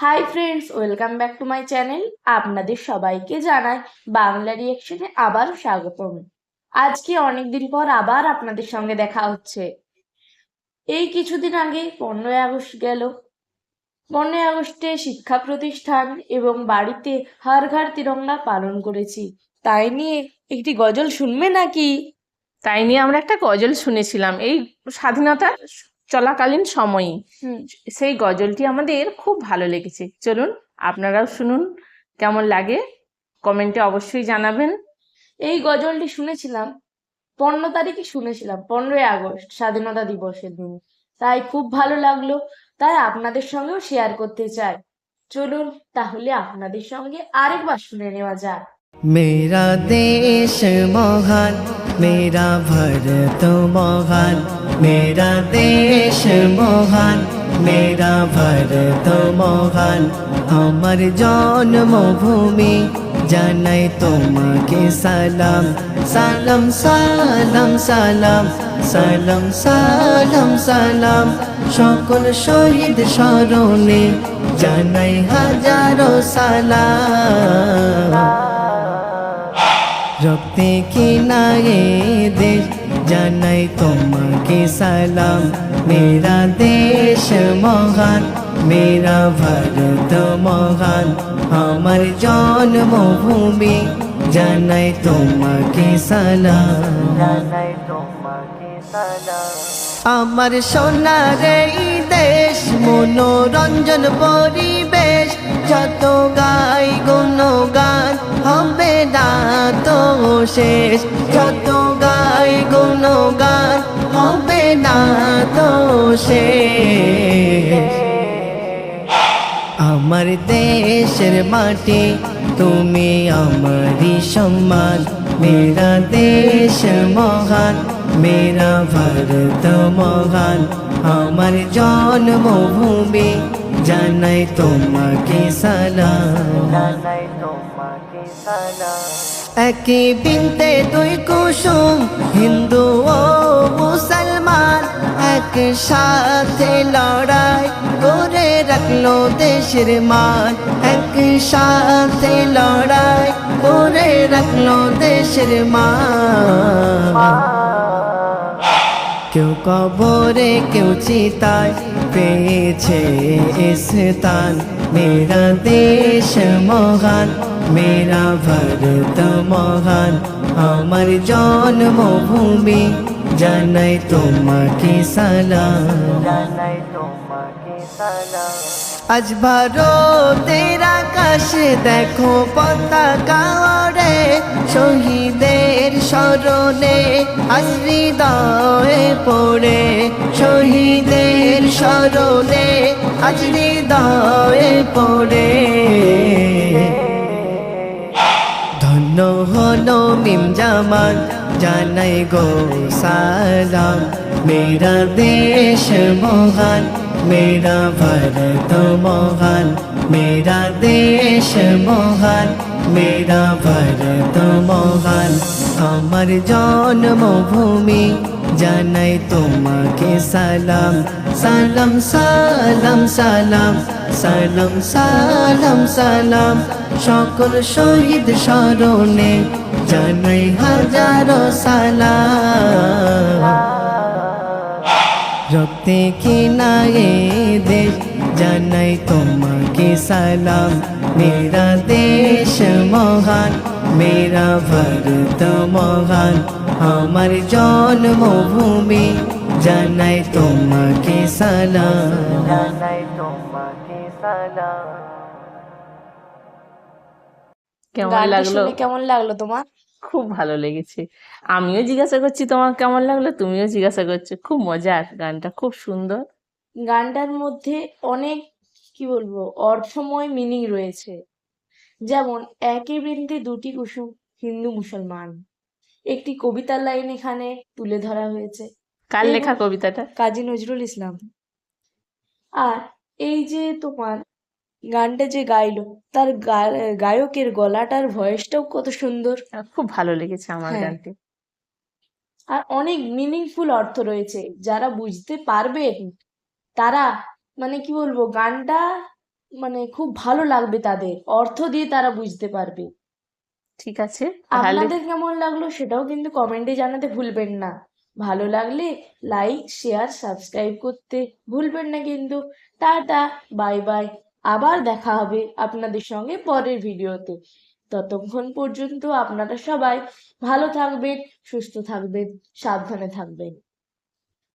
Hi friends, welcome back to my channel. আপনাদের সবাইকে জানাই বাংলা রিয়েকশনে আবার স্বাগতম। আজকে অনেকদিন পর আবার আপনাদের সঙ্গে দেখা হচ্ছে। এই কিছুদিন আগে 15ই আগস্ট গেল। 15ই আগস্টে শিক্ষা প্রতিষ্ঠান এবং বাড়িতে হর ঘর তিরঙ্গা পালন করেছি। তাই নিয়ে একটি গজল শুনবে নাকি? তাই নিয়ে আমরা একটা গজল শুনেছিলাম এই স্বাধীনতার চলাকালীন সময়ে। সেই গজলটি আমাদের খুব ভালো লেগেছে। চলুন আপনারাও শুনুন, কেমন লাগে কমেন্টে অবশ্যই জানাবেন। এই গজলটি শুনেছিলাম 15 তারিখে, শুনেছিলাম 15ই আগস্ট স্বাধীনতা দিবসের দিন। তাই খুব ভালো লাগলো, তাই আপনাদের সঙ্গেও শেয়ার করতে চাই। চলুন তাহলে আপনাদের সঙ্গে আরেকবার শুনে নেওয়া যাক। मेरा देश महान, मेरा भारत महान, मेरा देश महान, मेरा भारत महान। আমার জন্মভূমি জানাই তোমাকে সালাম, সালাম সালাম সালাম, সালাম সালাম সালাম। সকল শহীদ স্মরণে জানাই হাজারো সালাম। রক্তে কিনারে দেশ জানাই তোমাকে সালাম। মেরা দেশ মহান, মেরা ভারত মহান। আমার জন্মভূমি জানাই তোমাকে সালাম, জানাই তোমাকে সালাম। আমার সোনার এই দেশ মনোরঞ্জন পরিবেশ, যত গাই গুণগান হবে না তো শেষ, যত গাই গুণগান হবে না তো শেষ। আমার দেশের মাটি তুমি আমারই সম্মান। মেরা দেশ মহান, মেরা ভারত মহান। আমার জন্মভূমি জানাই তোমাকে সালাম, জানাই তোমাকে সালাম। একই বিনতে দুই কুসুম, হিন্দু ও মুসলমান একসাথে লড়াই করে রাখলো দেশের মান। একসাথে লড়াই করে রাখলো দেশের মান। কেউ কবরে কেউ চিতায় পেয়েছে স্থান। মেরা দেশ মহান, মেরা ভারত মহান। আমার জন্মভূমি জানাই তোমাকে সালাম, জানাই তোমাকে সালাম। আজ ভারতের আকাশে দেখো পতাকা ওড়ে, শহীদের স্মরণে আজ হৃদয়ে পড়ে। শহীদের স্মরণে আজ হৃদয়ে পড়ে। ধন্য হলো মিম জামান জানাই গো সালাম। মেরা দেশ মহান, মেরা ভারত মহান। মেরা দেশ মহান, মেরা ভারত মহান। আমার জন্মভূমি জানাই তোমাকে সালাম, সালাম সালাম সালাম, সালাম সালাম সালাম। সকল শহীদ স্মরণে জানাই হাজারো সালাম। রক্তে কিনারে দেশ জানাই তোমাকে সালাম। মেরা দেশ মহান, মেরা ভারত মহান। আমার জন্মভূমি জানাই তোমাকে সালাম, জানাই তোমাকে সালাম। কেমন গানটি লাগলো? শুনে কেমন লাগলো তোমার? খুব ভালো লেগেছে। আমিও জিজ্ঞাসা করছি তোমার কেমন লাগলো, তুমিও জিজ্ঞাসা করছো। খুব মজার, গানটা খুব সুন্দর। গানটার মধ্যে অনেক, কি বলবো, অর্থময় মিনিং রয়েছে। যেমন একই বৃন্তে দুটি কুসুম, হিন্দু মুসলমান, একটি কবিতার লাইন এখানে তুলে ধরা হয়েছে। কার এবং লেখা কবিতাটা? কাজী নজরুল ইসলাম। আর এই যে তোমার গানটা যে গাইলো, তার গায়কের গলাটার ভয়েসটাও কত সুন্দর। খুব ভালো লেগেছে আমার হ্যাঁ, গানটি। আর অনেক মিনিংফুল অর্থ রয়েছে। যারা বুঝতে পারবে তারা, মানে কি বলবো, গানটা মানে খুব ভালো লাগবে, তাদের অর্থ দিয়ে তারা বুঝতে পারবে। ঠিক আছে, তাহলে আপনাদের কেমন লাগলো সেটাও কিন্তু কমেন্টে জানাতে ভুলবেন না। ভালো লাগলে লাইক, শেয়ার, সাবস্ক্রাইব করতে ভুলবেন না কিন্তু। Tata, bye bye. আবার দেখা হবে আপনাদের সঙ্গে পরের ভিডিওতে। ততক্ষণ পর্যন্ত আপনারা সবাই ভালো থাকবেন, সুস্থ থাকবেন, সাবধানে থাকবেন।